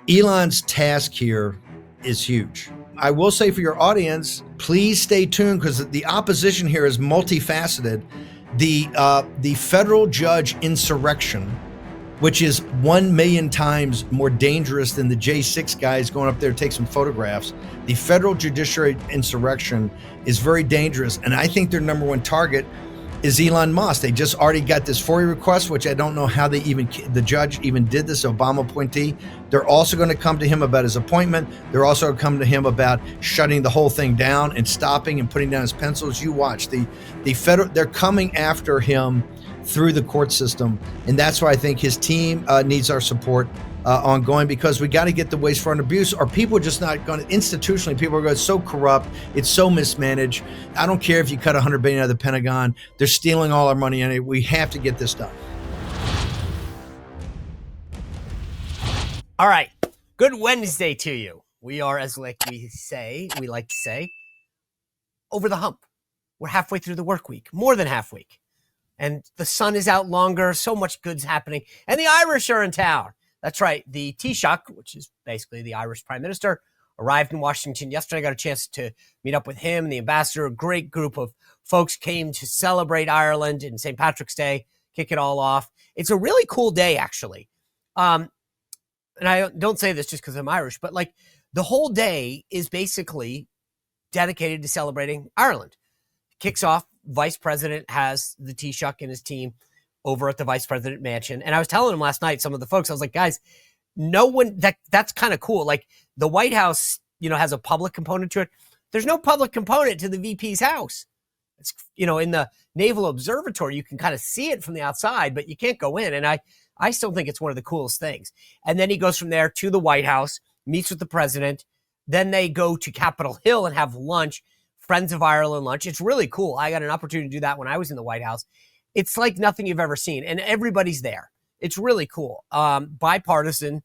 Elon's task here is huge. I will say for your audience, please stay tuned because the opposition here is multifaceted. The federal judge insurrection, which is 1 million times more dangerous than the J6 guys going up there to take some photographs. The federal judiciary insurrection is very dangerous. And I think their number one target is Elon Musk. They just already got this FOIA request, which I don't know how the judge even did this, Obama appointee. They're also going to come to him about his appointment. They're also going to come to him about shutting the whole thing down and stopping and putting down his pencils. You watch the federal, they're coming after him through the court system. And that's why I think his team needs our support ongoing, because we got to get the waste, fraud, and abuse, or people are just not going to, institutionally, people are going, it's so corrupt, it's so mismanaged. I don't care if you cut $100 billion out of the Pentagon, they're stealing all our money in it. We have to get this done. All right. Good Wednesday to you. We are, as we like to say, over the hump. We're halfway through the work week, more than half week. And the sun is out longer. So much good's happening. And the Irish are in town. That's right. The Taoiseach, which is basically the Irish Prime Minister, arrived in Washington yesterday. I got a chance to meet up with him and the ambassador. A great group of folks came to celebrate Ireland and St. Patrick's Day, kick it all off. It's a really cool day, actually. And I don't say this just because I'm Irish, but like the whole day is basically dedicated to celebrating Ireland. Kicks off, Vice President has the Taoiseach and his team over at the Vice President mansion. And I was telling him last night, some of the folks, I was like, guys, no one, that's kind of cool. Like the White House, has a public component to it. There's no public component to the VP's house. It's, in the Naval Observatory, you can kind of see it from the outside, but you can't go in. And I still think it's one of the coolest things. And then he goes from there to the White House, meets with the president. Then they go to Capitol Hill and have lunch, Friends of Ireland lunch. It's really cool. I got an opportunity to do that when I was in the White House. It's like nothing you've ever seen, and everybody's there. It's really cool. Bipartisan,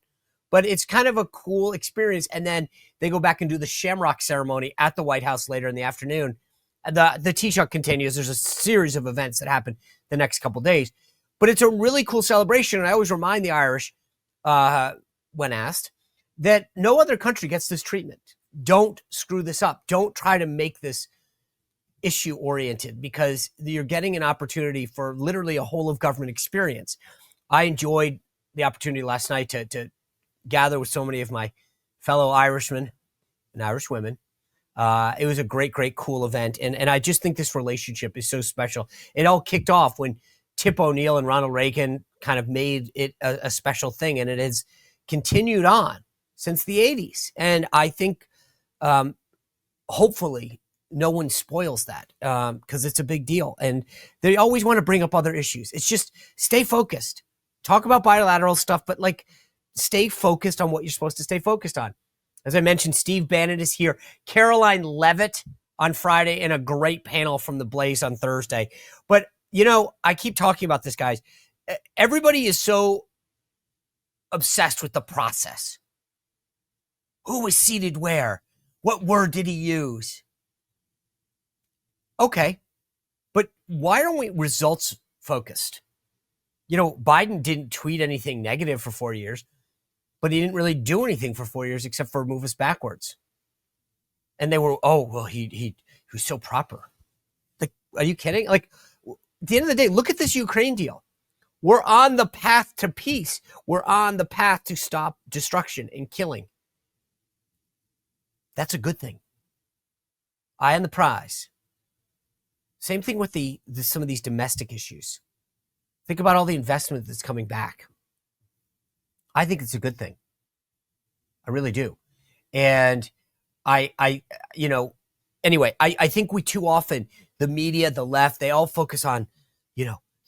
but it's kind of a cool experience. And then they go back and do the Shamrock ceremony at the White House later in the afternoon. The Taoiseach continues. There's a series of events that happen the next couple of days. But it's a really cool celebration, and I always remind the Irish, when asked, that no other country gets this treatment. Don't screw this up. Don't try to make this issue-oriented, because you're getting an opportunity for literally a whole of government experience. I enjoyed the opportunity last night to gather with so many of my fellow Irishmen and Irish women. It was a great, great, cool event. And I just think this relationship is so special. It all kicked off when Tip O'Neill and Ronald Reagan kind of made it a special thing, and it has continued on since the 80s. And I think hopefully no one spoils that, because it's a big deal. And they always want to bring up other issues. It's just stay focused. Talk about bilateral stuff, but stay focused on what you're supposed to stay focused on. As I mentioned, Steve Bannon is here. Caroline Leavitt on Friday, and a great panel from The Blaze on Thursday. But, I keep talking about this, guys. Everybody is so obsessed with the process. Who was seated where? What word did he use? Okay, but why aren't we results focused? Biden didn't tweet anything negative for 4 years, but he didn't really do anything for 4 years except for move us backwards. And they were, he was so proper. Like, are you kidding? Like, at the end of the day, look at this Ukraine deal. We're on the path to peace. We're on the path to stop destruction and killing. That's a good thing. Eye on the prize. Same thing with some of these domestic issues. Think about all the investment that's coming back. I think it's a good thing. I really do. And I think we too often, the media, the left, they all focus on,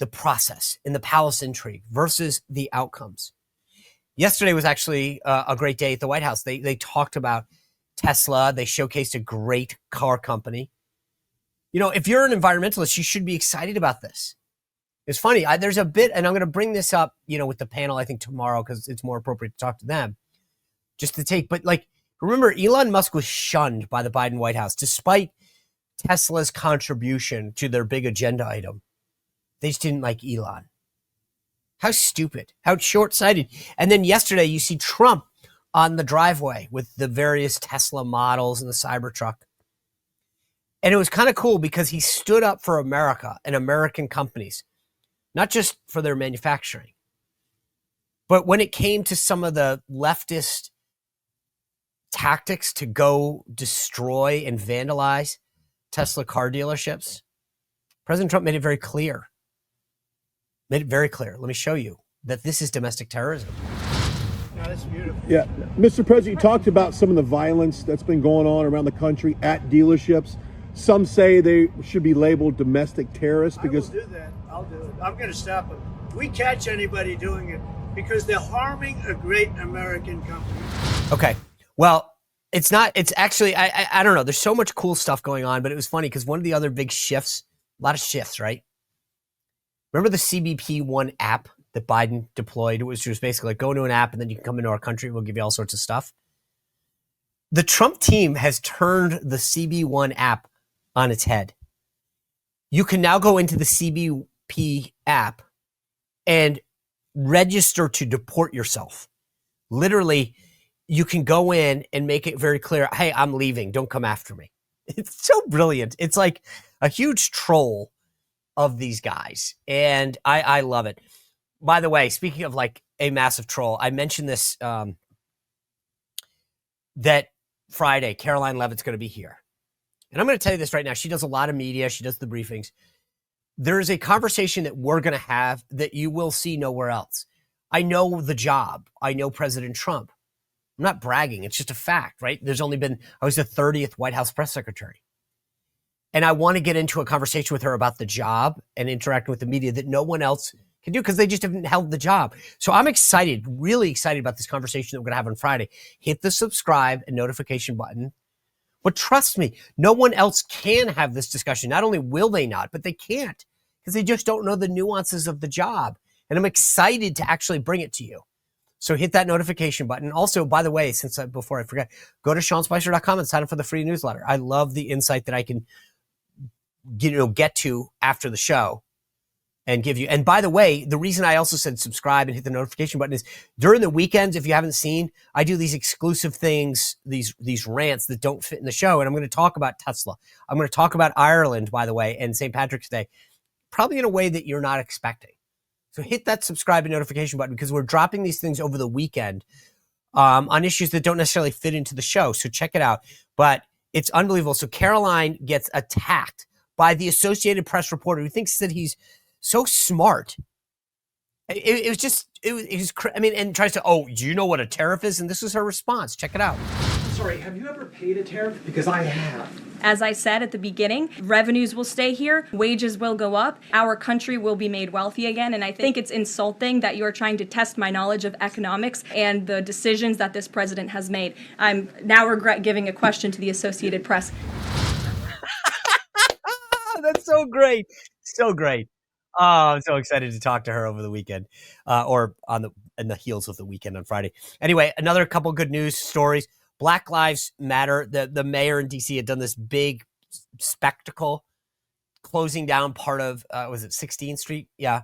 the process and the palace intrigue versus the outcomes. Yesterday was actually a great day at the White House. They talked about Tesla. They showcased a great car company. If you're an environmentalist, you should be excited about this. It's funny. There's a bit, and I'm going to bring this up, with the panel, I think tomorrow, because it's more appropriate to talk to them, just to take. But remember, Elon Musk was shunned by the Biden White House, despite Tesla's contribution to their big agenda item. They just didn't like Elon. How stupid, how short-sighted. And then yesterday, you see Trump on the driveway with the various Tesla models and the Cybertruck. And it was kind of cool because he stood up for America and American companies, not just for their manufacturing, but when it came to some of the leftist tactics to go destroy and vandalize Tesla car dealerships, President Trump made it very clear. Let me show you that this is domestic terrorism. No, that's beautiful. Yeah, Mr. President, you talked about some of the violence that's been going on around the country at dealerships. Some say they should be labeled domestic terrorists because... I will do that. I'll do it. I'm going to stop them. We catch anybody doing it because they're harming a great American company. Okay. Well, it's not, it's actually, I don't know. There's so much cool stuff going on, but it was funny because one of the other big shifts, a lot of shifts, right? Remember the CBP1 app that Biden deployed? It was just basically like, go into an app and then you can come into our country. We'll give you all sorts of stuff. The Trump team has turned the CB1 app on its head. You can now go into the CBP app and register to deport yourself. Literally, you can go in and make it very clear, hey, I'm leaving. Don't come after me. It's so brilliant. It's like a huge troll of these guys. And I love it. By the way, speaking of like a massive troll, I mentioned this, that Friday, Caroline Levitt's going to be here. And I'm going to tell you this right now. She does a lot of media. She does the briefings. There's a conversation that we're going to have that you will see nowhere else. I know the job. I know President Trump. I'm not bragging. It's just a fact, right? I was the 30th White House press secretary. And I want to get into a conversation with her about the job and interacting with the media that no one else can do because they just haven't held the job. So I'm excited, really excited about this conversation that we're going to have on Friday. Hit the subscribe and notification button. But trust me, no one else can have this discussion. Not only will they not, but they can't because they just don't know the nuances of the job. And I'm excited to actually bring it to you. So hit that notification button. Also, by the way, before I forget, go to SeanSpicer.com and sign up for the free newsletter. I love the insight that I can get to after the show and give you. And by the way, the reason I also said subscribe and hit the notification button is during the weekends, if you haven't seen, I do these exclusive things, these rants that don't fit in the show. And I'm going to talk about Tesla. I'm going to talk about Ireland, by the way, and St. Patrick's Day, probably in a way that you're not expecting. So hit that subscribe and notification button because we're dropping these things over the weekend on issues that don't necessarily fit into the show. So check it out. But it's unbelievable. So Caroline gets attacked by the Associated Press reporter who thinks that he's so smart. It was and tries to, do you know what a tariff is? And this is her response. Check it out. Sorry, have you ever paid a tariff? Because I have. As I said at the beginning, revenues will stay here, wages will go up, our country will be made wealthy again, and I think it's insulting that you're trying to test my knowledge of economics and the decisions that this president has made. I'm now regret giving a question to the Associated Press. That's so great. So great. Oh, I'm so excited to talk to her over the weekend, or in the heels of the weekend on Friday. Anyway, another couple good news stories. Black Lives Matter. The mayor in D.C. had done this big spectacle closing down part of, was it 16th Street? Yeah,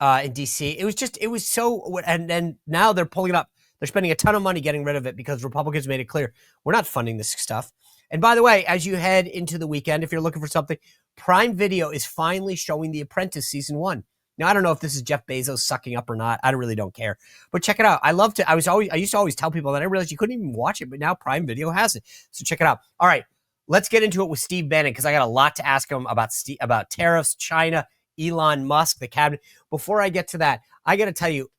in D.C. It was so, and now they're pulling it up. They're spending a ton of money getting rid of it because Republicans made it clear, we're not funding this stuff. And by the way, as you head into the weekend, if you're looking for something, Prime Video is finally showing The Apprentice Season 1. Now, I don't know if this is Jeff Bezos sucking up or not. I really don't care. But check it out. I used to always tell people that I realized you couldn't even watch it, but now Prime Video has it. So check it out. All right, let's get into it with Steve Bannon because I got a lot to ask him about tariffs, China, Elon Musk, the cabinet. Before I get to that, I got to tell you,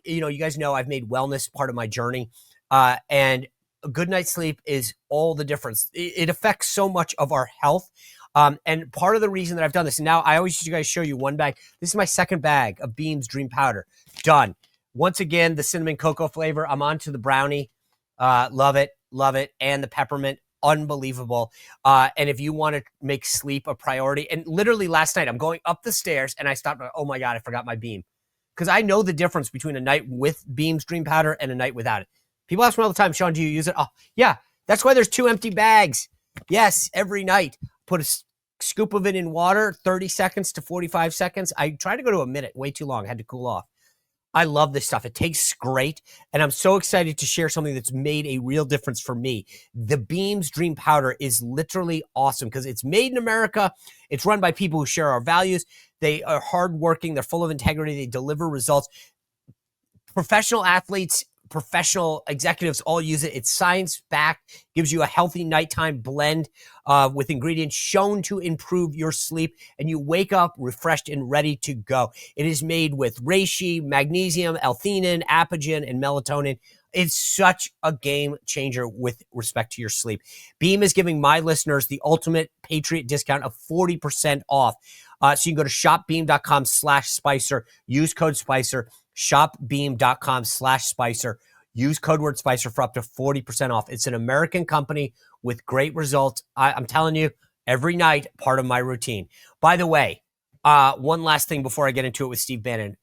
you guys know I've made wellness part of my journey, and a good night's sleep is all the difference. It affects so much of our health. And part of the reason that I've done this, and now I always used to guys show you one bag. This is my second bag of Beams Dream Powder. Done. Once again, the cinnamon cocoa flavor. I'm on to the brownie. Love it. And the peppermint. Unbelievable. And if you want to make sleep a priority, and literally last night I'm going up the stairs and I stopped. Oh my God, I forgot my Beam. Because I know the difference between a night with Beams Dream Powder and a night without it. People ask me all the time, Sean, do you use it? Oh, yeah. That's why there's 2 empty bags. Yes, every night. Put a scoop of it in water, 30 seconds to 45 seconds. I tried to go to a minute, way too long. I had to cool off. I love this stuff. It tastes great. And I'm so excited to share something that's made a real difference for me. The Beams Dream Powder is literally awesome because it's made in America. It's run by people who share our values. They are hardworking. They're full of integrity. They deliver results. Professional athletes, professional executives all use it. It's science-backed, gives you a healthy nighttime blend with ingredients shown to improve your sleep, and you wake up refreshed and ready to go. It is made with reishi, magnesium, L-theanine, apigenin, and melatonin. It's such a game changer with respect to your sleep. Beam is giving my listeners the ultimate Patriot discount of 40% off. So you can go to shopbeam.com/Spicer, use code Spicer, shopbeam.com/Spicer. Use code word Spicer for up to 40% off. It's an American company with great results. I'm telling you, every night, part of my routine. By the way, one last thing before I get into it with Steve Bannon.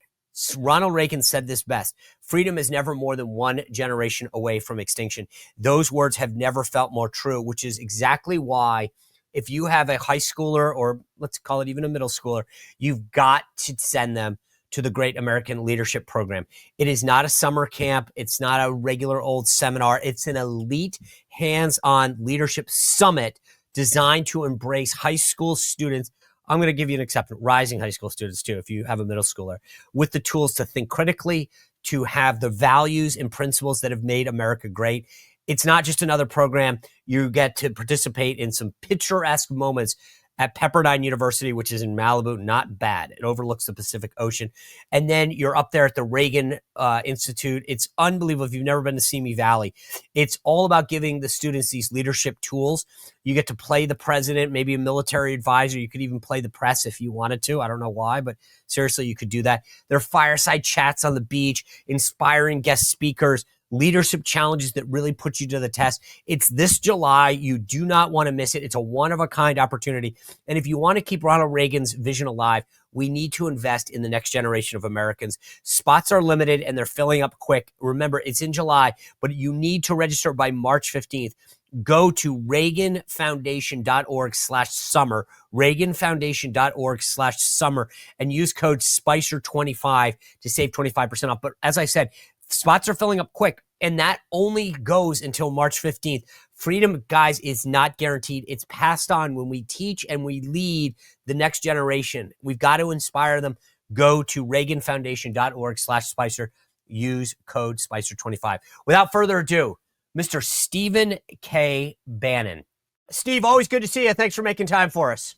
Ronald Reagan said this best: freedom is never more than one generation away from extinction. Those words have never felt more true, which is exactly why if you have a high schooler, or let's call it even a middle schooler, you've got to send them to the Great American Leadership Program. It is not a summer camp. It's not a regular old seminar. It's an elite hands-on leadership summit designed to embrace high school students. I'm going to give you an exception, rising high school students too, if you have a middle schooler, with the tools to think critically, to have the values and principles that have made America great. It's not just another program. You get to participate in some picturesque moments at Pepperdine University, which is in Malibu. Not bad. It overlooks the Pacific Ocean. And then you're up there at the Reagan Institute. It's unbelievable if you've never been to Simi Valley. It's all about giving the students these leadership tools. You get to play the president, maybe a military advisor. You could even play the press if you wanted to. I don't know why, but seriously, you could do that. There are fireside chats on the beach, inspiring guest speakers, leadership challenges that really put you to the test. It's this July. You do not want to miss it. It's a one-of-a-kind opportunity. And if you want to keep Ronald Reagan's vision alive, we need to invest in the next generation of Americans. Spots are limited and they're filling up quick. Remember, it's in July, but you need to register by March 15th. Go to reaganfoundation.org/summer, reaganfoundation.org/summer, and use code SPICER25 to save 25% off. But as I said, spots are filling up quick, and that only goes until March 15th. Freedom, guys, is not guaranteed. It's passed on when we teach and we lead the next generation. We've got to inspire them. Go to reaganfoundation.org/Spicer. Use code SPICER25. Without further ado, Mr. Stephen K. Bannon. Steve, always good to see you. Thanks for making time for us.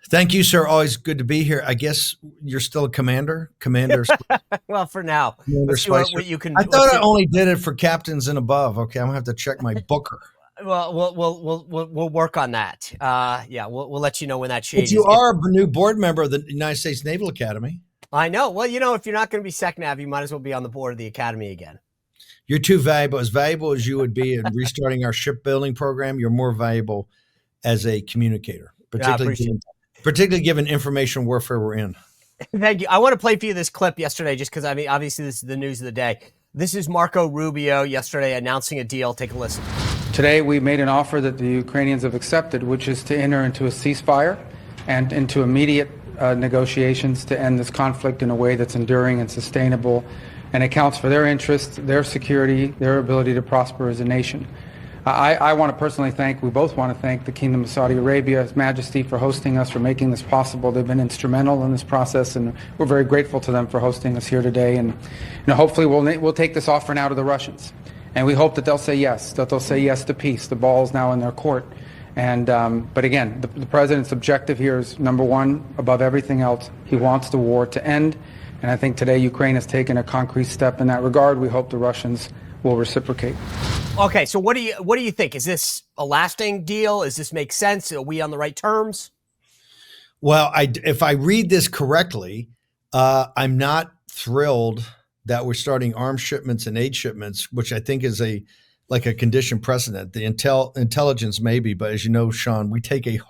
Thank you, sir. Always good to be here. I guess you're still a commander? Well, for now. Let's see what you can. I thought I only did it for captains and above. Okay, I'm going to have to check my booker. Well, we'll work on that. Yeah, we'll let you know when that changes. But you are a new board member of the United States Naval Academy. I know. Well, you know, if you're not going to be SecNav, you might as well be on the board of the Academy again. You're too valuable. As valuable as you would be in restarting our shipbuilding program, you're more valuable as a communicator, particularly given information warfare we're in. Thank you. I want to play for you this clip yesterday just because, I mean, obviously this is the news of the day. This is Marco Rubio yesterday announcing a deal. Take a listen. Today we made an offer that the Ukrainians have accepted, which is to enter into a ceasefire and into immediate negotiations to end this conflict in a way that's enduring and sustainable and accounts for their interests, their security, their ability to prosper as a nation. I want to personally we both want to thank the Kingdom of Saudi Arabia, His Majesty, for hosting us, for making this possible. They've been instrumental in this process, and we're very grateful to them for hosting us here today. And hopefully we'll take this offer now to the Russians. And we hope that they'll say yes to peace. The ball's now in their court. And but again, the president's objective here is, number one, above everything else, he wants the war to end. And I think today Ukraine has taken a concrete step in that regard. We hope the Russians will reciprocate. Okay, so what do you think? Is this a lasting deal? Does this make sense? Are we on the right terms? Well, if I read this correctly, I'm not thrilled that we're starting arms shipments and aid shipments, which I think is a condition precedent. The intelligence maybe, but as you know, Sean, we take in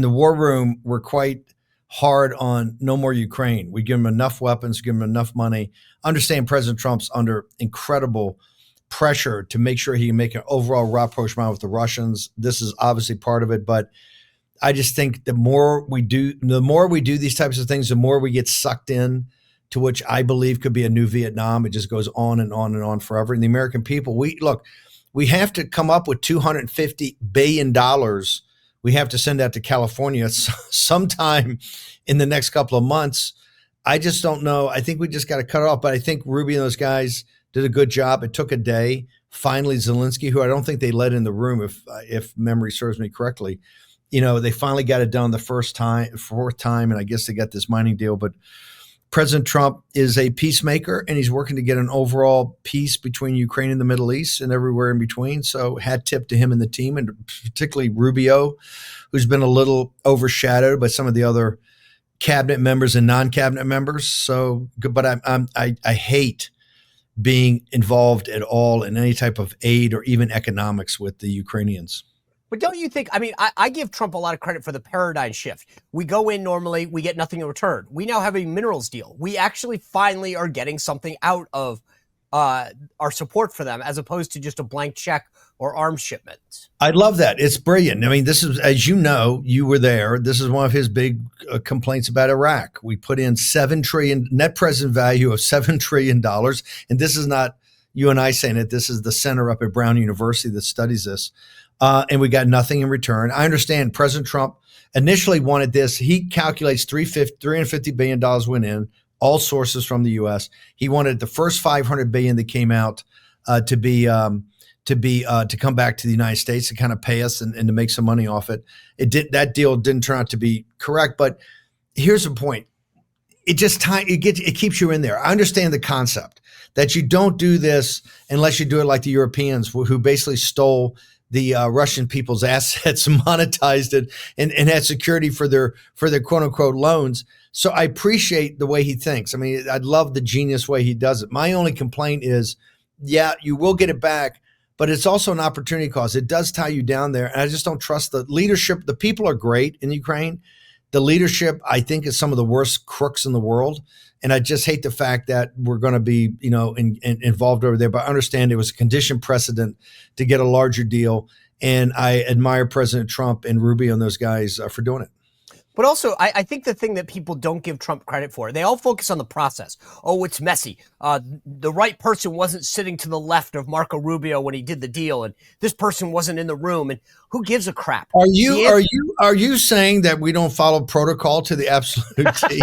the war room, we're quite hard on no more Ukraine. We give them enough weapons, give them enough money. Understand President Trump's under incredible pressure to make sure he can make an overall rapprochement with the Russians. This is obviously part of it, but I just think the more we do these types of things, the more we get sucked in to which I believe could be a new Vietnam. It just goes on and on and on forever. And the American people, we have to come up with $250 billion. We have to send that to California sometime in the next couple of months. I just don't know. I think we just got to cut it off. But I think Rubio and those guys did a good job. It took a day. Finally, Zelensky, who I don't think they let in the room, if memory serves me correctly, they finally got it done the fourth time, and I guess they got this mining deal. But President Trump is a peacemaker, and he's working to get an overall peace between Ukraine and the Middle East and everywhere in between. So hat tip to him and the team, and particularly Rubio, who's been a little overshadowed by some of the other cabinet members and non-cabinet members. So, but I hate being involved at all in any type of aid or even economics with the Ukrainians. But don't you think, I give Trump a lot of credit for the paradigm shift. We go in normally, we get nothing in return. We now have a minerals deal. We actually finally are getting something out of our support for them, as opposed to just a blank check or arms shipments. I love that. It's brilliant. This is, as you know, you were there. This is one of his big complaints about Iraq. We put in $7 trillion net present value of $7 trillion. And this is not you and I saying it. This is the center up at Brown University that studies this. And we got nothing in return. I understand President Trump initially wanted this. He calculates $350 billion went in, all sources from the U.S. He wanted the first $500 billion that came out to come back to the United States to kind of pay us and to make some money off it. That deal didn't turn out to be correct. But here's the point: it keeps you in there. I understand the concept that you don't do this unless you do it like the Europeans, who basically stole the Russian people's assets, monetized it, and had security for their quote unquote loans. So I appreciate the way he thinks. I love the genius way he does it. My only complaint is, yeah, you will get it back, but it's also an opportunity cost. It does tie you down there. And I just don't trust the leadership. The people are great in Ukraine. The leadership, I think, is some of the worst crooks in the world. And I just hate the fact that we're going to be, involved over there. But I understand it was a condition precedent to get a larger deal. And I admire President Trump and Rubio and those guys for doing it. But also, I think the thing that people don't give Trump credit for, they all focus on the process. Oh, it's messy. The right person wasn't sitting to the left of Marco Rubio when he did the deal, and this person wasn't in the room. And who gives a crap? Are you saying that we don't follow protocol to the absolute T?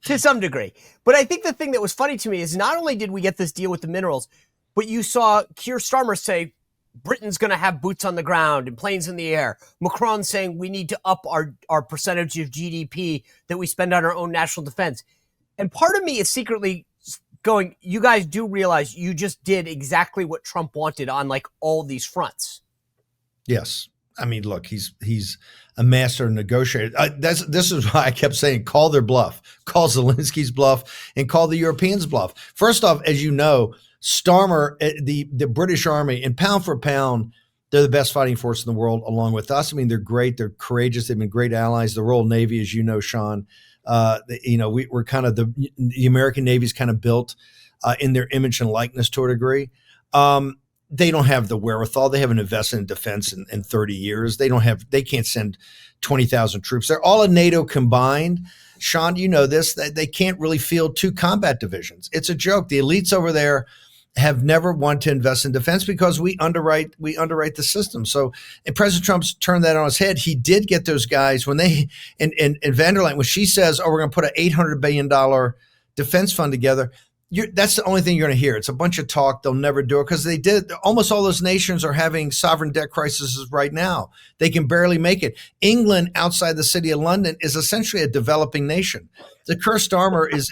To some degree. But I think the thing that was funny to me is not only did we get this deal with the minerals, but you saw Keir Starmer say Britain's going to have boots on the ground and planes in the air. Macron saying we need to up our percentage of GDP that we spend on our own national defense. And part of me is secretly going, you guys do realize you just did exactly what Trump wanted on all these fronts. Yes. Look, he's a master negotiator. This is why I kept saying, call their bluff, call Zelensky's bluff, and call the Europeans' bluff. First off, as you know, Starmer, the British Army, and pound for pound, they're the best fighting force in the world, along with us. They're great. They're courageous. They've been great allies. The Royal Navy, as you know, Sean, we're kind of the American Navy's kind of built in their image and likeness to a degree. They don't have the wherewithal. They haven't invested in defense in 30 years. They can't send 20,000 troops. They're all in NATO combined. Sean, you know this, they can't really field 2 combat divisions. It's a joke. The elites over there have never wanted to invest in defense because we underwrite the system. So, and President Trump's turned that on his head. He did get those guys when they, and van der Leyen, when she says, oh, we're going to put an $800 billion defense fund together, that's the only thing you're going to hear. It's a bunch of talk. They'll never do it because they did. Almost all those nations are having sovereign debt crises right now. They can barely make it. England, outside the city of London, is essentially a developing nation. The Keir Starmer is,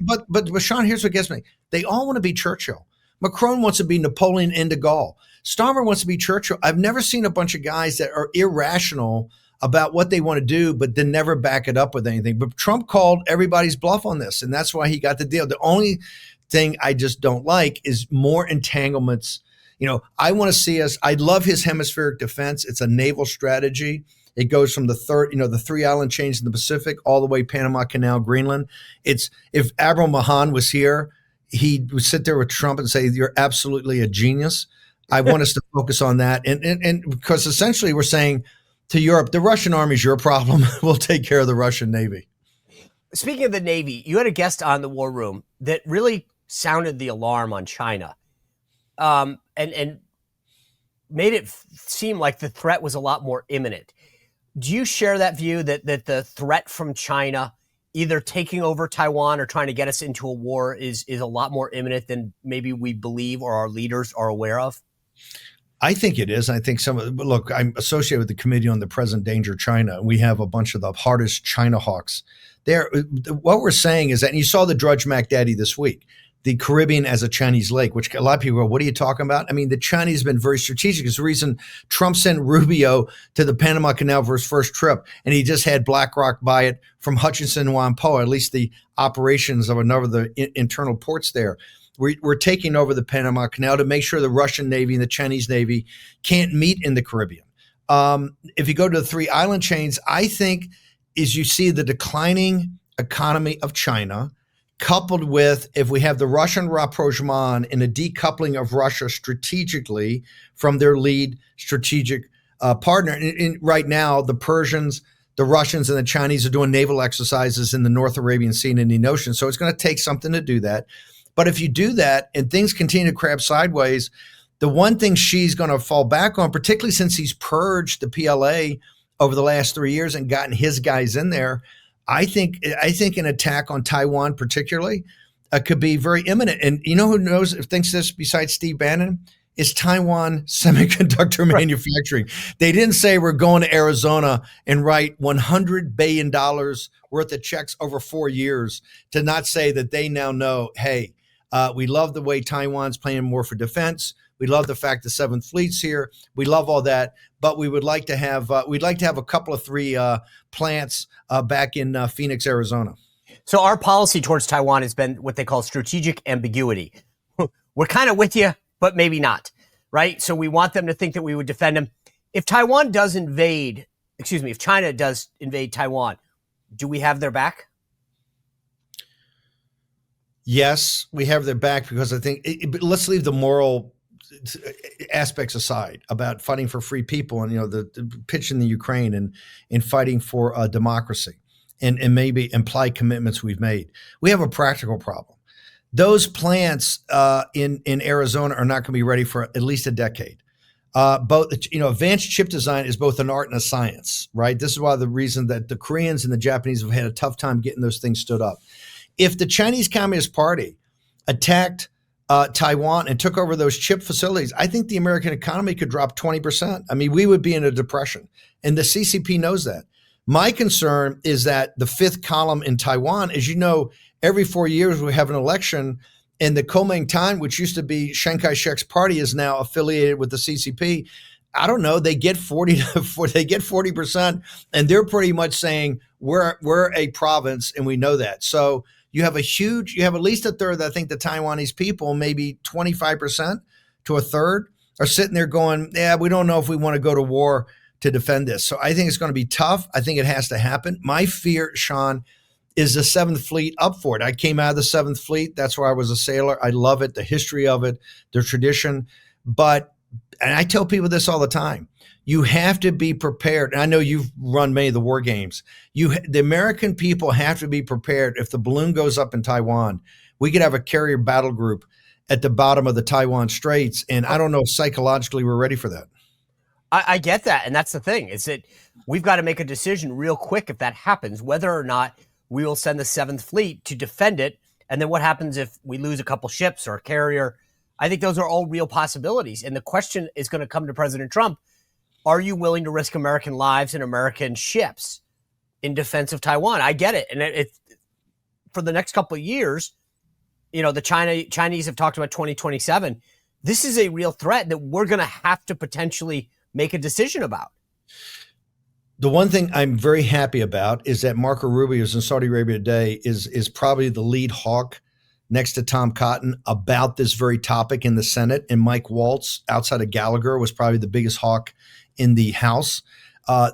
but Sean, here's what gets me. They all want to be Churchill. Macron wants to be Napoleon and de Gaulle. Starmer wants to be Churchill. I've never seen a bunch of guys that are irrational about what they want to do, but then never back it up with anything. But Trump called everybody's bluff on this, and that's why he got the deal. The only thing I just don't like is more entanglements. I want to see us. I love his hemispheric defense. It's a naval strategy. It goes from the 3 island chains in the Pacific all the way Panama Canal, Greenland. It's, if Admiral Mahan was here, he would sit there with Trump and say, you're absolutely a genius. I want us to focus on that. And because essentially we're saying to Europe, the Russian army is your problem. We'll take care of the Russian Navy. Speaking of the Navy, you had a guest on the War Room that really sounded the alarm on China, and made it seem like the threat was a lot more imminent. Do you share that view that the threat from China either taking over Taiwan or trying to get us into a war is a lot more imminent than maybe we believe or our leaders are aware of? I think it is. I think look, I'm associated with the Committee on the Present Danger China. We have a bunch of the hardest China hawks there. What we're saying is that, and you saw the Drudge Mac Daddy this week, the Caribbean as a Chinese lake, which a lot of people go, what are you talking about? I mean, the Chinese have been very strategic. It's the reason Trump sent Rubio to the Panama Canal for his first trip, and he just had BlackRock buy it from Hutchinson Whampoa, at least the operations of another of the internal ports there. We're taking over the Panama Canal to make sure the Russian Navy and the Chinese Navy can't meet in the Caribbean. If you go to the three island chains, I think is you see the declining economy of China, coupled with if we have the Russian rapprochement and a decoupling of Russia strategically from their lead strategic partner. Right now, the Persians, the Russians, and the Chinese are doing naval exercises in the North Arabian Sea and Indian Ocean. So it's going to take something to do that. But if you do that and things continue to crab sideways, the one thing Xi's going to fall back on, particularly since he's purged the PLA over the last 3 years and gotten his guys in there, I think an attack on Taiwan particularly could be very imminent. And you know who thinks this besides Steve Bannon? Is Taiwan Semiconductor Manufacturing. They didn't say we're going to Arizona and write $100 billion worth of checks over 4 years to not say that they now know, hey, we love the way Taiwan's playing more for defense. We love the fact the Seventh Fleet's here. We love all that, but we would like to have a couple of three plants back in Phoenix, Arizona. So our policy towards Taiwan has been what they call strategic ambiguity. We're kind of with you, but maybe not, right? So we want them to think that we would defend them. If China does invade Taiwan, do we have their back? Yes, we have their back because I think let's leave the moral aspects aside about fighting for free people and the pitch in the Ukraine and fighting for democracy and maybe implied commitments we've made. We have a practical problem. Those plants in Arizona are not going to be ready for at least a decade. Advanced chip design is both an art and a science, right? This is why the reason that the Koreans and the Japanese have had a tough time getting those things stood up. If the Chinese Communist Party attacked Taiwan and took over those chip facilities, I think the American economy could drop 20%. I mean, we would be in a depression, and the CCP knows that. My concern is that the fifth column in Taiwan, as you know, every 4 years we have an election, and the Kuomintang, which used to be Chiang Kai-shek's party, is now affiliated with the CCP. I don't know. They get 40%, and they're pretty much saying we're a province, and we know that. So you have at least a third. I think the Taiwanese people, maybe 25% to a third, are sitting there going, "Yeah, we don't know if we want to go to war to defend this." So I think it's going to be tough. I think it has to happen. My fear, Sean, is the Seventh Fleet up for it. I came out of the Seventh Fleet. That's where I was a sailor. I love it, the history of it, the tradition. And I tell people this all the time. You have to be prepared. And I know you've run many of the war games. The American people have to be prepared. If the balloon goes up in Taiwan, we could have a carrier battle group at the bottom of the Taiwan Straits. And I don't know if psychologically we're ready for that. I get that. And that's the thing, is that we've got to make a decision real quick if that happens, whether or not we will send the Seventh Fleet to defend it. And then what happens if we lose a couple ships or a carrier? I think those are all real possibilities. And the question is going to come to President Trump. Are you willing to risk American lives and American ships in defense of Taiwan? I get it. And it for the next couple of years, the Chinese have talked about 2027. This is a real threat that we're going to have to potentially make a decision about. The one thing I'm very happy about is that Marco Rubio is in Saudi Arabia today is probably the lead hawk next to Tom Cotton about this very topic in the Senate. And Mike Waltz outside of Gallagher was probably the biggest hawk in the House.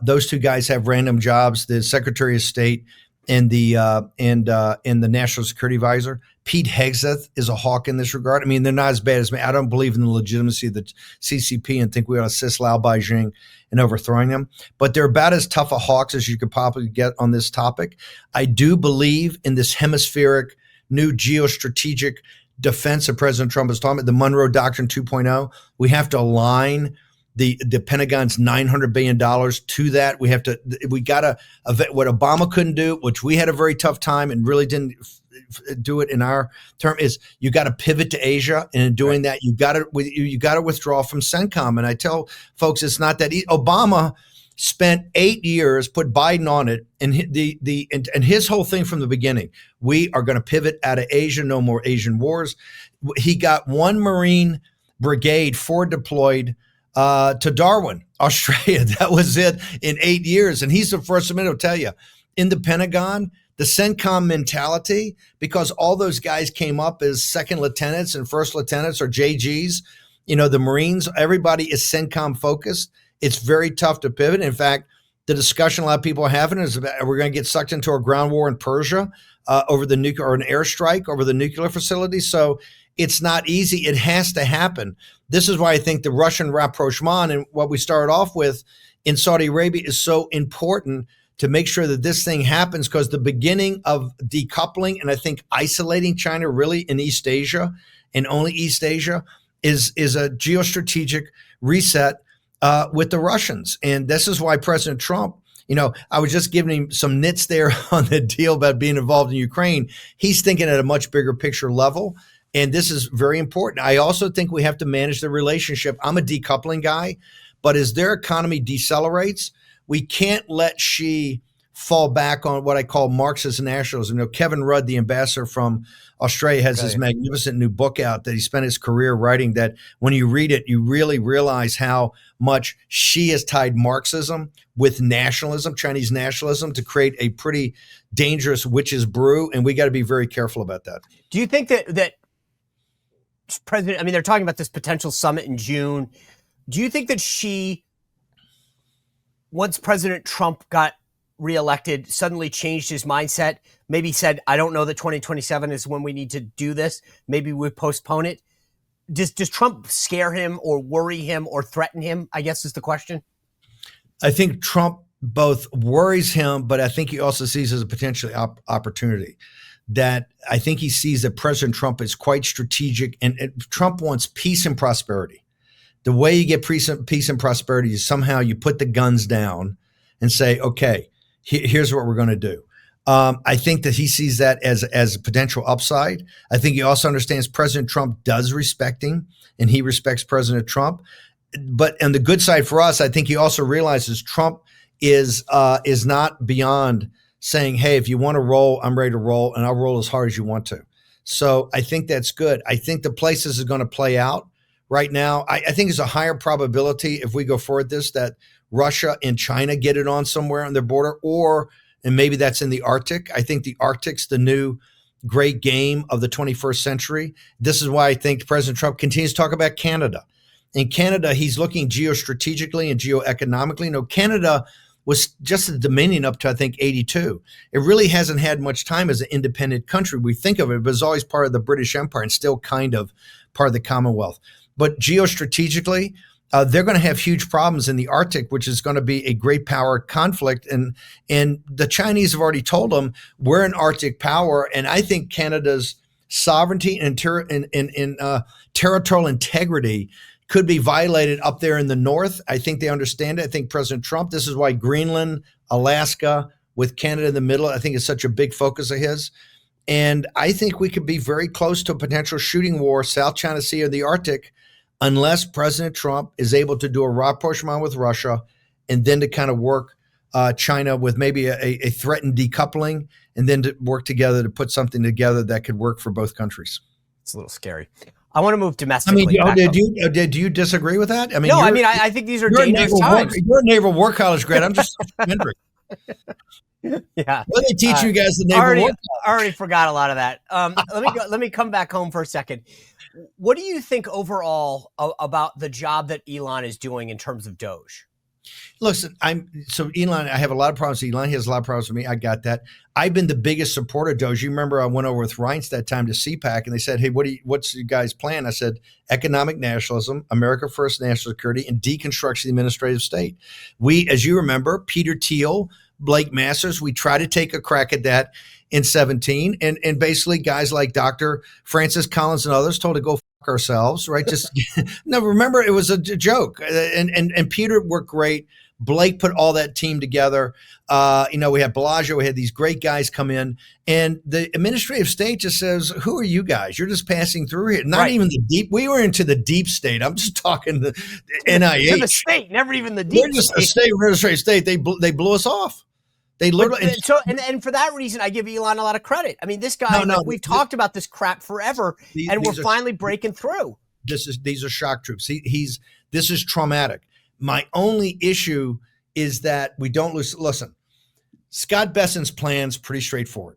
Those two guys have random jobs. The Secretary of State and the National Security Advisor. Pete Hegseth is a hawk in this regard. I mean, they're not as bad as me. I don't believe in the legitimacy of the CCP and think we ought to assist Lao Beijing in overthrowing them. But they're about as tough a hawks as you could probably get on this topic. I do believe in this hemispheric new geostrategic defense that President Trump is talking about, the Monroe Doctrine 2.0. We have to align the Pentagon's $900 billion to that. We got to, what Obama couldn't do, which we had a very tough time and really didn't do it in our term, is you got to pivot to Asia. And in doing that, you got to withdraw from CENTCOM. And I tell folks, it's not that Obama spent 8 years, put Biden on it, and his whole thing from the beginning, we are going to pivot out of Asia, no more Asian wars. He got one Marine brigade forward deployed to Darwin, Australia. That was it in 8 years. And he's the first one to tell you, in the Pentagon, the CENTCOM mentality, because all those guys came up as second lieutenants and first lieutenants or JGs, the Marines, everybody is CENTCOM focused. It's very tough to pivot. In fact, the discussion a lot of people are having is about, we're going to get sucked into a ground war in Persia over the nuclear, or an airstrike over the nuclear facility. So it's not easy. It has to happen. This is why I think the Russian rapprochement and what we started off with in Saudi Arabia is so important to make sure that this thing happens, because the beginning of decoupling and I think isolating China really in East Asia and only East Asia is a geostrategic reset with the Russians. And this is why President Trump, I was just giving him some nits there on the deal about being involved in Ukraine. He's thinking at a much bigger picture level. And this is very important. I also think we have to manage the relationship. I'm a decoupling guy, but as their economy decelerates, we can't let Xi fall back on what I call Marxist nationalism. Kevin Rudd, the ambassador from Australia, has this magnificent new book out that he spent his career writing, that when you read it, you really realize how much Xi has tied Marxism with nationalism, Chinese nationalism, to create a pretty dangerous witch's brew. And we got to be very careful about that. Do you think that President, they're talking about this potential summit in June. Do you think that Xi, once President Trump got reelected, suddenly changed his mindset, maybe said, I don't know that 2027 is when we need to do this. Maybe we postpone it. Does Trump scare him or worry him or threaten him, I guess is the question? I think Trump both worries him, but I think he also sees as a potential opportunity. That I think he sees that President Trump is quite strategic, and Trump wants peace and prosperity. The way you get peace and prosperity is somehow you put the guns down and say, okay, here's what we're going to do. I think that he sees that as a potential upside. I think he also understands President Trump does respect him, and he respects President Trump. But on the good side for us, I think he also realizes Trump is not beyond saying, hey, if you want to roll, I'm ready to roll, and I'll roll as hard as you want to. So I think that's good. I think the place this is going to play out right now, I think there's a higher probability if we go forward this, that Russia and China get it on somewhere on their border, and maybe that's in the Arctic. I think the Arctic's the new great game of the 21st century. This is why I think President Trump continues to talk about Canada. In Canada, he's looking geostrategically and geoeconomically. Canada was just a dominion up to, I think, 82. It really hasn't had much time as an independent country. We think of it, but it's always part of the British Empire and still kind of part of the Commonwealth. But geostrategically, they're going to have huge problems in the Arctic, which is going to be a great power conflict. And the Chinese have already told them we're an Arctic power. And I think Canada's sovereignty and territorial integrity could be violated up there in the north. I think they understand it. I think President Trump, this is why Greenland, Alaska, with Canada in the middle, I think is such a big focus of his. And I think we could be very close to a potential shooting war, South China Sea or the Arctic, unless President Trump is able to do a rapprochement with Russia and then to kind of work China with maybe a threatened decoupling, and then to work together to put something together that could work for both countries. It's a little scary. I want to move domestically. Do you disagree with that? No, I think these are dangerous times. You're a Naval War College grad. I'm just wondering. Yeah. What do they teach you guys? The Naval War College? I already forgot a lot of that. Let me come back home for a second. What do you think overall about the job that Elon is doing in terms of Doge? Listen, Elon. I have a lot of problems with Elon. He has a lot of problems with me. I got that. I've been the biggest supporter of Doge. You remember I went over with Reince that time to CPAC, and they said, "Hey, what's your guys' plan?" I said, "Economic nationalism, America first, national security, and deconstruction of the administrative state." We, as you remember, Peter Thiel, Blake Masters, we tried to take a crack at that in 17, and basically guys like Dr. Francis Collins and others told to go fuck ourselves, right? Just no. Remember, it was a joke, and Peter worked great. Blake put all that team together. We had Bellagio. We had these great guys come in, and the administrative state just says, "Who are you guys? You're just passing through here." Not even the deep. We were into the deep state. I'm just talking the NIH. To the state, never even the deep. We're just a state administrative state. They blew us off. They literally. And for that reason, I give Elon a lot of credit. I mean, this guy. We've talked about this crap forever, and we're finally breaking through. These are shock troops. This is traumatic. My only issue is that we don't lose. Listen, Scott Bessent's plan's pretty straightforward.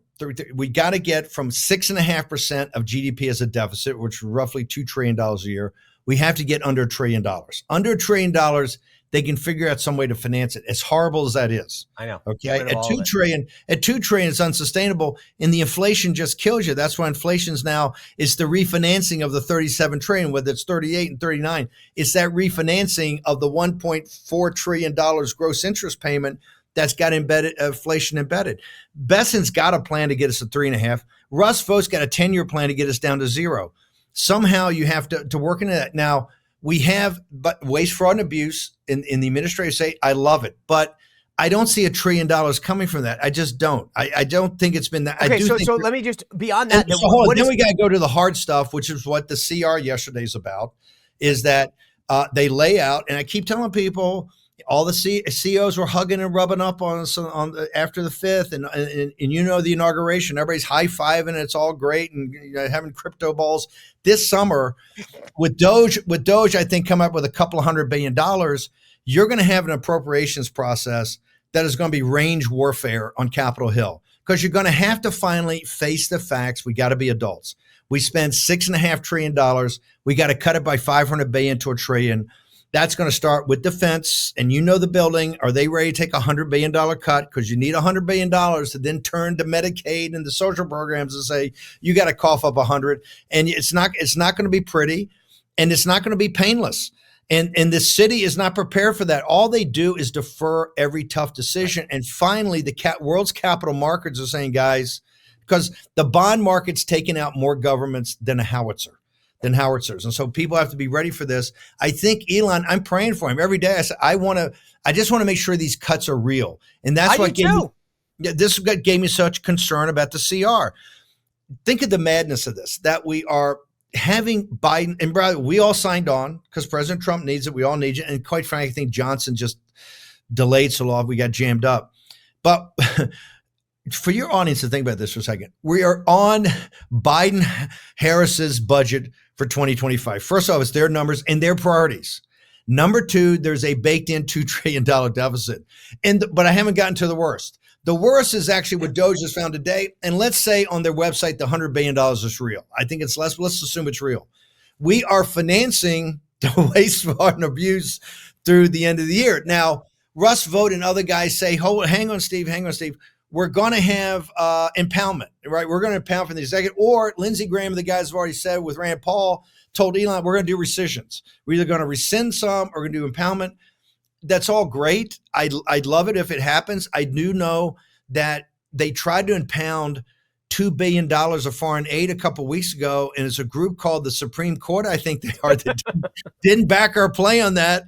We got to get from 6.5% of GDP as a deficit, which is roughly $2 trillion a year. We have to get under $1 trillion. Under $1 trillion, they can figure out some way to finance it. As horrible as that is, I know. Okay, at $2 trillion, it's unsustainable, and the inflation just kills you. That's why inflation's now is the refinancing of the 37 trillion, whether it's 38 and 39. It's that refinancing of the $1.4 trillion gross interest payment that's got inflation embedded. Bessent's got a plan to get us to 3.5. Russ Vought's got a 10-year plan to get us down to 0. Somehow you have to work into that. Now, we have waste, fraud, and abuse in the administrative state. I love it, but I don't see $1 trillion coming from that. I just don't. I don't think it's been that. Okay, so let me just beyond that. Then we got to go to the hard stuff, which is what the CR yesterday is about. Is that they lay out, and I keep telling people, all the CEOs were hugging and rubbing up on us after the 5th, and the inauguration, everybody's high fiving, it's all great, and having crypto balls. This summer, with Doge, I think come up with a couple of $100 billion. You're going to have an appropriations process that is going to be range warfare on Capitol Hill, because you're going to have to finally face the facts. We got to be adults. We spend $6.5 trillion. We got to cut it by $500 billion to $1 trillion. That's going to start with defense, and the building. Are they ready to take $100 billion cut? Because you need $100 billion to then turn to Medicaid and the social programs and say you got to cough up 100, and it's not going to be pretty, and it's not going to be painless. And the city is not prepared for that. All they do is defer every tough decision. And finally, the world's capital markets are saying, guys, because the bond market's taken out more governments than howitzers. And so people have to be ready for this. I think Elon, I'm praying for him every day. I said, I just want to make sure these cuts are real. And that's what gave me such concern about the CR. Think of the madness of this, that we are having Biden, and brother, we all signed on because President Trump needs it. We all need it. And quite frankly, I think Johnson just delayed so long, we got jammed up. But for your audience to think about this for a second, we are on Biden-Harris's budget for 2025. First off, it's their numbers and their priorities. Number two, there's a baked-in $2 trillion deficit. But I haven't gotten to the worst. The worst is actually what Doge has found today. And let's say on their website, the $100 billion is real. I think it's less. Let's assume it's real. We are financing the waste, fraud, and abuse through the end of the year. Now, Russ Vought and other guys say, hang on, Steve. We're going to have impoundment, right? We're going to impound from the executive. Or Lindsey Graham, the guys have already said with Rand Paul, told Elon, we're going to do rescissions. We're either going to rescind some or we're going to do impoundment. That's all great. I'd love it if it happens. I do know that they tried to impound $2 billion of foreign aid a couple of weeks ago, and it's a group called the Supreme Court, I think they are, that didn't back our play on that,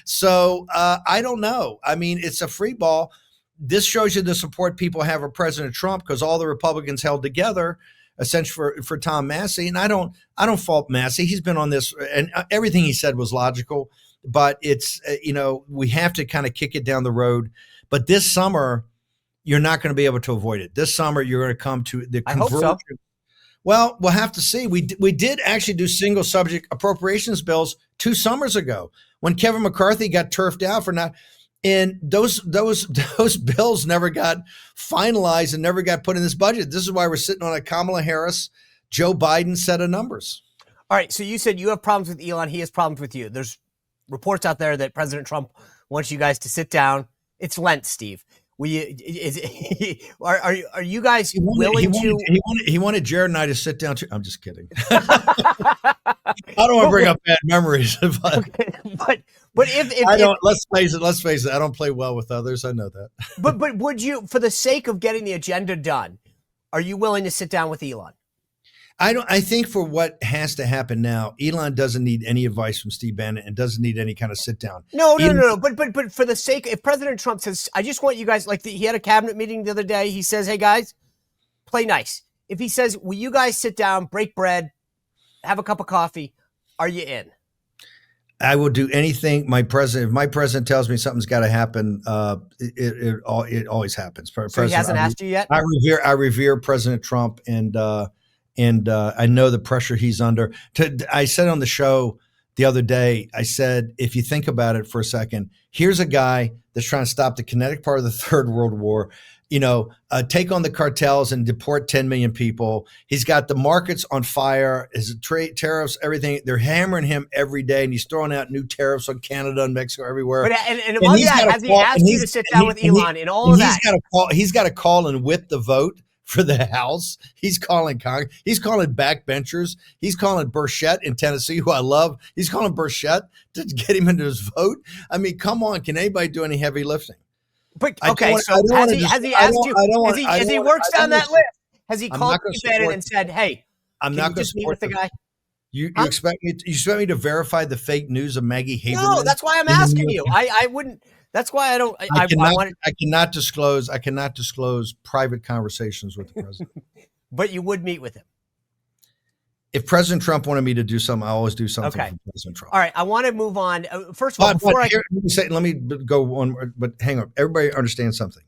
So I don't know. I mean, it's a free ball. This shows you the support people have for President Trump, because all the Republicans held together essentially for Tom Massey. And I don't fault Massey. He's been on this, and everything he said was logical, but it's, we have to kind of kick it down the road. But this summer, you're not going to be able to avoid it. This summer, you're going to come to the conversion. I hope so. Well, we'll have to see. We did actually do single subject appropriations bills 2 summers ago when Kevin McCarthy got turfed out for not. And those bills never got finalized and never got put in this budget. This is why we're sitting on a Kamala Harris, Joe Biden set of numbers. All right. So you said you have problems with Elon. He has problems with you. There's reports out there that President Trump wants you guys to sit down. It's Lent, Steve. Are you guys willing to? He wanted Jared and I to sit down. I'm just kidding. I don't want to bring up bad memories, but if I don't. Let's face it. I don't play well with others. I know that. But would you, for the sake of getting the agenda done, are you willing to sit down with Elon? I think for what has to happen now, Elon doesn't need any advice from Steve Bannon and doesn't need any kind of sit down. No. But for the sake, if President Trump says, I just want you guys, he had a cabinet meeting the other day. He says, hey guys, play nice. If he says, will you guys sit down, break bread, have a cup of coffee, are you in? I will do anything. If my president tells me something's got to happen, it always happens. So he hasn't asked you yet? I revere President Trump, and I know the pressure he's under. I said on the show the other day, I said, if you think about it for a second, here's a guy that's trying to stop the kinetic part of the Third World War, take on the cartels and deport 10 million people. He's got the markets on fire, his trade tariffs, everything. They're hammering him every day, and he's throwing out new tariffs on Canada and Mexico, everywhere. But, and among that, has he asked you to sit down with Elon in all of that? He's got to call and whip the vote for the House. He's calling Congress. He's calling backbenchers. He's calling Burchett in Tennessee, who I love. He's calling Burchett to get him into his vote. I mean, come on. Can anybody do any heavy lifting? But okay, so has he asked you? As he works down that list, has he called Steve Bannon and said, "Hey, I'm not going to support the guy"? You expect me to verify the fake news of Maggie Haberman? No, that's why I'm asking you. I wouldn't. That's why I don't. I cannot disclose private conversations with the president. But you would meet with him. If President Trump wanted me to do something, I always do something for President Trump. All right, I want to move on. First of all, let me go on, but hang on. Everybody understands something.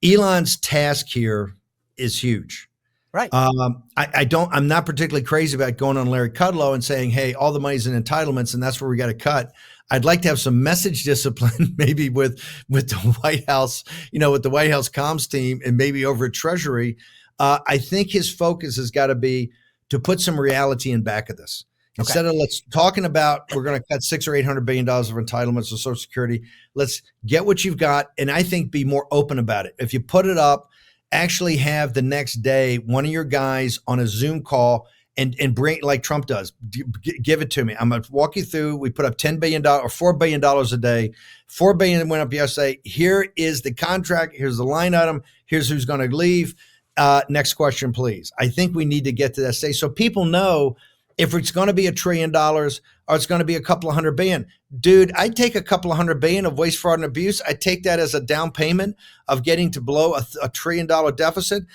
Elon's task here is huge. Right. I'm not particularly crazy about going on Larry Kudlow and saying, hey, all the money's in entitlements and that's where we got to cut. I'd like to have some message discipline, maybe with the White House, with the White House comms team and maybe over at Treasury. I think his focus has got to be to put some reality in back of this. Instead of let's talking about we're going to cut $600 or $800 billion of entitlements of Social Security, let's get what you've got. And I think be more open about it. If you put it up, actually have the next day one of your guys on a Zoom call and bring, like Trump does, give it to me. I'm going to walk you through. We put up $10 billion or $4 billion a day. $4 billion went up yesterday. Here is the contract. Here's the line item. Here's who's going to leave. Next question, please. I think we need to get to that stage so people know if it's going to be $1 trillion or it's going to be a couple of $100 billion. Dude, I'd take a couple of $100 billion of waste, fraud, and abuse. I'd take that as a down payment of getting to below $1 trillion deficit.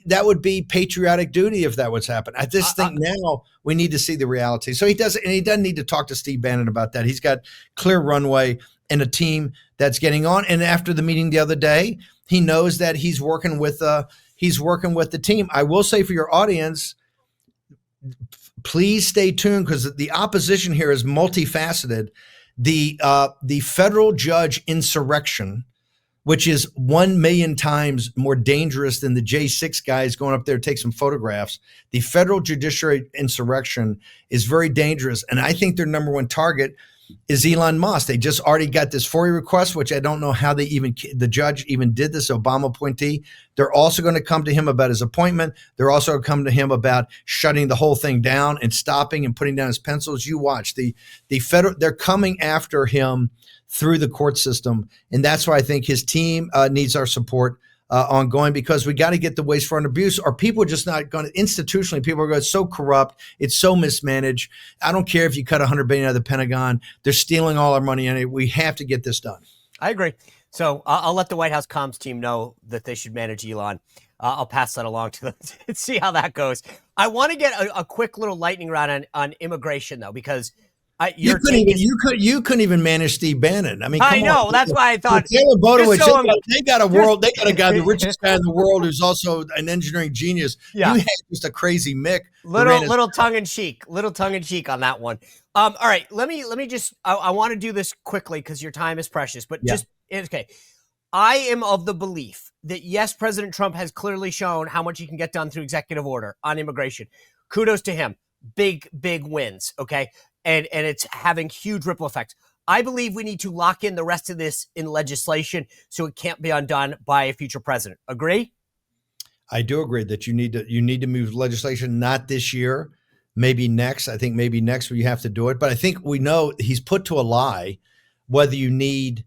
That would be patriotic duty if that was happening. I just think now we need to see the reality. So he doesn't need to talk to Steve Bannon about that. He's got clear runway and a team that's getting on. And after the meeting the other day, he knows that he's working with the team. I will say for your audience, please stay tuned because the opposition here is multifaceted. The federal judge insurrection, which is 1 million times more dangerous than the J6 guys going up there to take some photographs. The federal judiciary insurrection is very dangerous. And I think their number one target is Elon Musk. They just already got this FOIA request, which I don't know how the judge even did this, Obama appointee. They're also going to come to him about his appointment. They're also going to come to him about shutting the whole thing down and stopping and putting down his pencils. You watch the federal, they're coming after him through the court system. And that's why I think his team needs our support ongoing, because we got to get the waste, fraud, and abuse, or people are just not going to, institutionally, people are going, it's so corrupt, it's so mismanaged. I don't care if you cut $100 billion out of the Pentagon, they're stealing all our money, and we have to get this done. I agree. So I'll let the White House comms team know that they should manage Elon. I'll pass that along to them and see how that goes. I want to get a quick little lightning round on immigration, though, because you couldn't even manage Steve Bannon. I mean, I know. That's why I thought Taylor Bodowitz, they got a guy, the richest guy in the world, who's also an engineering genius. Yeah. You had just a crazy Mick. Little tongue in cheek on that one. All right, let me just. I want to do this quickly because your time is precious. But okay. I am of the belief that yes, President Trump has clearly shown how much he can get done through executive order on immigration. Kudos to him. Big wins. Okay. And it's having huge ripple effects. I believe we need to lock in the rest of this in legislation so it can't be undone by a future president. Agree? I do agree that you need to move legislation, not this year, maybe next. I think maybe next we have to do it. But I think we know he's put to a lie whether you need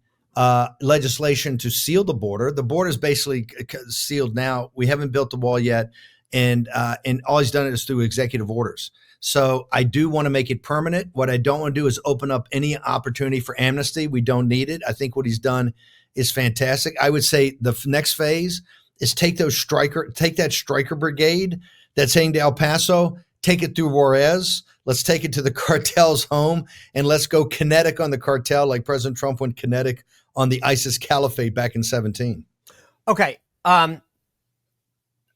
legislation to seal the border. The border is basically sealed now. We haven't built the wall yet, and all he's done is through executive orders. So I do want to make it permanent. What I don't want to do is open up any opportunity for amnesty. We don't need it. I think what he's done is fantastic. I would say the next phase is take that striker brigade that's heading to El Paso, take it through Juarez. Let's take it to the cartel's home, and let's go kinetic on the cartel like President Trump went kinetic on the ISIS caliphate back in 2017. Okay.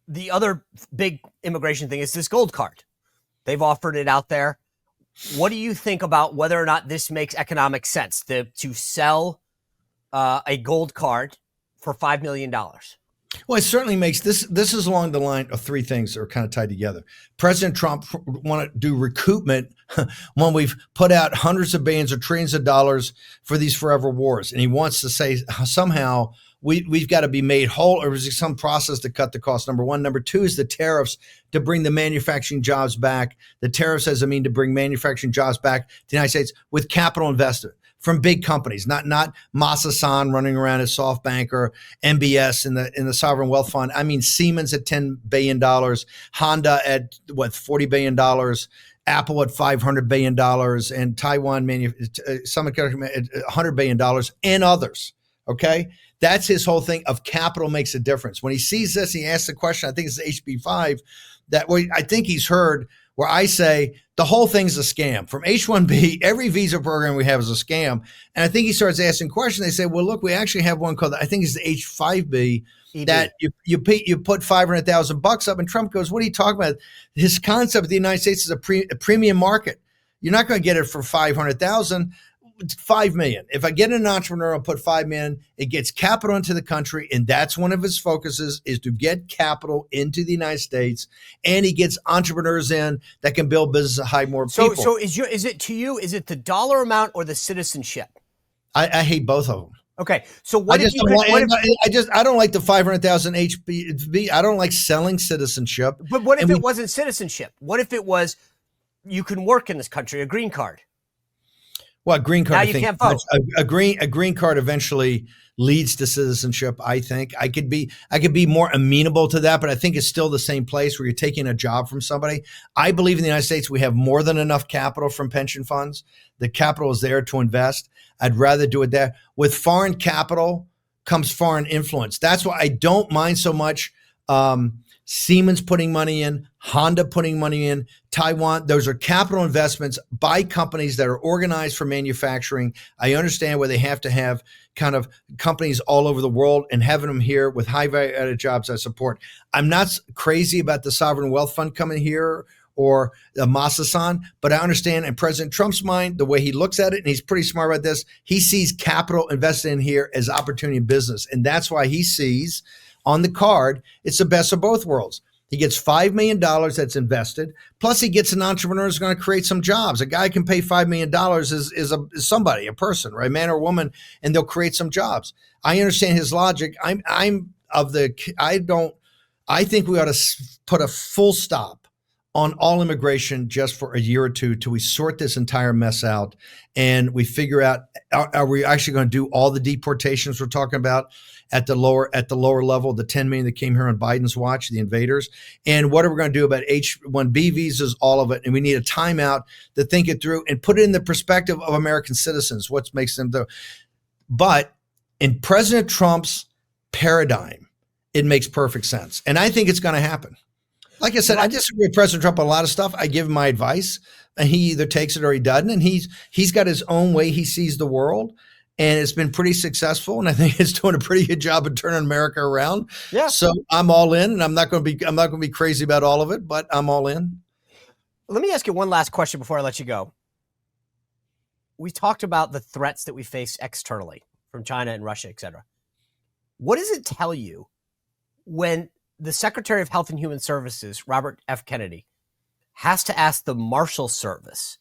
The other big immigration thing is this gold card. They've offered it out there. What do you think about whether or not this makes economic sense to sell a gold card for $5 million? Well, it certainly makes this is along the line of three things that are kind of tied together. President Trump want to do recoupment when we've put out hundreds of billions or trillions of dollars for these forever wars. And he wants to say somehow we've got to be made whole, or is there some process to cut the cost? Number one. Number two is the tariffs to bring the manufacturing jobs back. The tariffs as I mean to bring manufacturing jobs back to the United States with capital investment from big companies, not Masa-san running around at SoftBank or MBS in the sovereign wealth fund. I mean, Siemens at $10 billion, Honda at $40 billion, Apple at $500 billion, and Taiwan semiconductor at $100 billion, and others. Okay, that's his whole thing of capital makes a difference. When he sees this, he asks the question. I think it's HB5 that I think he's heard, where I say the whole thing's a scam. From H-1B, every visa program we have is a scam. And I think he starts asking questions. They say, well, look, we actually have one called, I think it's the H-5B, that you put $500,000 up. And Trump goes, what are you talking about? His concept of the United States is a premium market. You're not going to get it for $500,000. $5 million. If I get an entrepreneur, I'll put $5 million. It gets capital into the country, and that's one of his focuses is to get capital into the United States. And he gets entrepreneurs in that can build business and hire more people. So is it to you? Is it the dollar amount or the citizenship? I hate both of them. Okay, so what if you I don't like the 500,000 HB. I don't like selling citizenship. But what if it wasn't citizenship? What if it was you can work in this country, a green card? Well, a green card. Now you can't vote. A green card eventually leads to citizenship. I think I could be more amenable to that, but I think it's still the same place where you're taking a job from somebody. I believe in the United States we have more than enough capital from pension funds. The capital is there to invest. I'd rather do it there. With foreign capital comes foreign influence. That's why I don't mind so much. Siemens putting money in, Honda putting money in, Taiwan. Those are capital investments by companies that are organized for manufacturing. I understand where they have to have kind of companies all over the world, and having them here with high value added jobs I support. I'm not crazy about the sovereign wealth fund coming here or the Masa-san, but I understand in President Trump's mind, the way he looks at it, and he's pretty smart about this, he sees capital invested in here as opportunity in business. And that's why he sees on the card, it's the best of both worlds. He gets $5 million that's invested, plus he gets an entrepreneur who's going to create some jobs. A guy can pay $5 million is somebody, a person, right, man or woman, and they'll create some jobs. I understand his logic. I think we ought to put a full stop on all immigration just for a year or two till we sort this entire mess out and we figure out, are we actually going to do all the deportations we're talking about at the lower level, the 10 million that came here on Biden's watch, the invaders? And what are we going to do about H-1B visas, all of it? And we need a timeout to think it through and put it in the perspective of American citizens, what makes them do. But in President Trump's paradigm, it makes perfect sense. And I think it's going to happen. Like I said, I disagree with President Trump on a lot of stuff. I give him my advice, and he either takes it or he doesn't. And he's got his own way he sees the world, and it's been pretty successful. And I think it's doing a pretty good job of turning America around. Yeah. So I'm all in, and I'm not going to be crazy about all of it, but I'm all in. Let me ask you one last question before I let you go. We talked about the threats that we face externally from China and Russia, et cetera. What does it tell you when the Secretary of Health and Human Services, Robert F. Kennedy, has to ask the Marshal Service,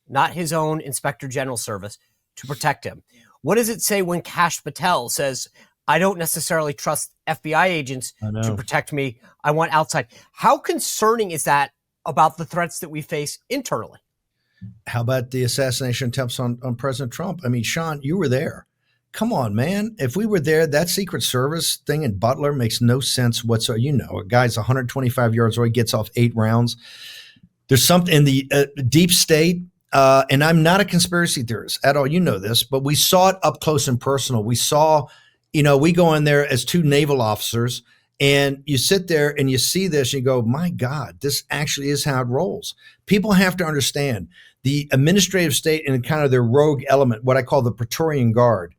not his own Inspector General Service, to protect him? What does it say when Kash Patel says, I don't necessarily trust FBI agents to protect me. I want outside. How concerning is that about the threats that we face internally? How about the assassination attempts on President Trump? I mean, Sean, you were there. Come on, man. If we were there, that Secret Service thing in Butler makes no sense whatsoever. You know, a guy's 125 yards away, gets off 8 rounds. There's something in the deep state, and I'm not a conspiracy theorist at all. You know this, but we saw it up close and personal. We saw, you know, we go in there as 2 naval officers, and you sit there and you see this and you go, my God, this actually is how it rolls. People have to understand the administrative state and kind of their rogue element, what I call the Praetorian Guard,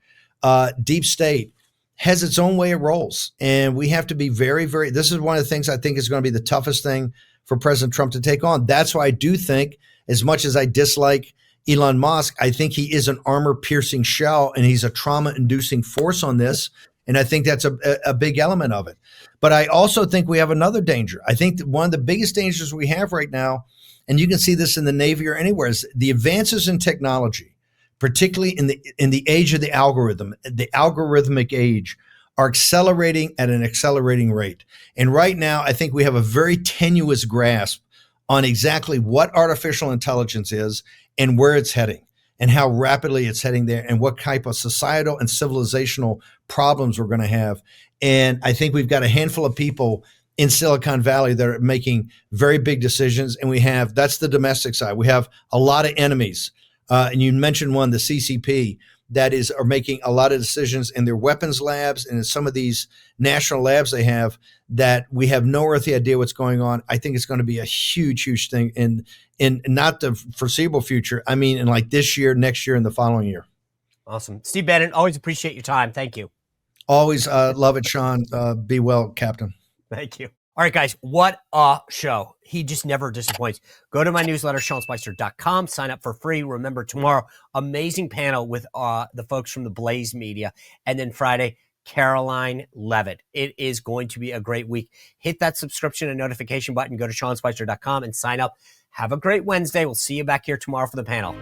deep state, has its own way it rolls. And we have to be very, very, this is one of the things I think is going to be the toughest thing for President Trump to take on. That's why I do think, as much as I dislike Elon Musk, I think he is an armor-piercing shell, and he's a trauma-inducing force on this. And I think that's a big element of it. But I also think we have another danger. I think that one of the biggest dangers we have right now, and you can see this in the Navy or anywhere, is the advances in technology, particularly in the age of the algorithm, the algorithmic age, are accelerating at an accelerating rate. And right now, I think we have a very tenuous grasp on exactly what artificial intelligence is and where it's heading and how rapidly it's heading there and what type of societal and civilizational problems we're going to have. And I think we've got a handful of people in Silicon Valley that are making very big decisions. And that's the domestic side. We have a lot of enemies. And you mentioned one, the CCP, are making a lot of decisions in their weapons labs and in some of these national labs they have that we have no earthly idea what's going on. I think it's going to be a huge, huge thing in not the foreseeable future. I mean, in like this year, next year, and the following year. Awesome. Steve Bannon, always appreciate your time. Thank you. Always love it, Sean. Be well, Captain. Thank you. All right, guys, what a show. He just never disappoints. Go to my newsletter, SeanSpicer.com. Sign up for free. Remember, tomorrow, amazing panel with the folks from the Blaze Media. And then Friday, Caroline Levitt. It is going to be a great week. Hit that subscription and notification button. Go to SeanSpicer.com and sign up. Have a great Wednesday. We'll see you back here tomorrow for the panel.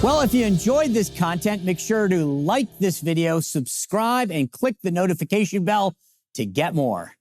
Well, if you enjoyed this content, make sure to like this video, subscribe, and click the notification bell to get more.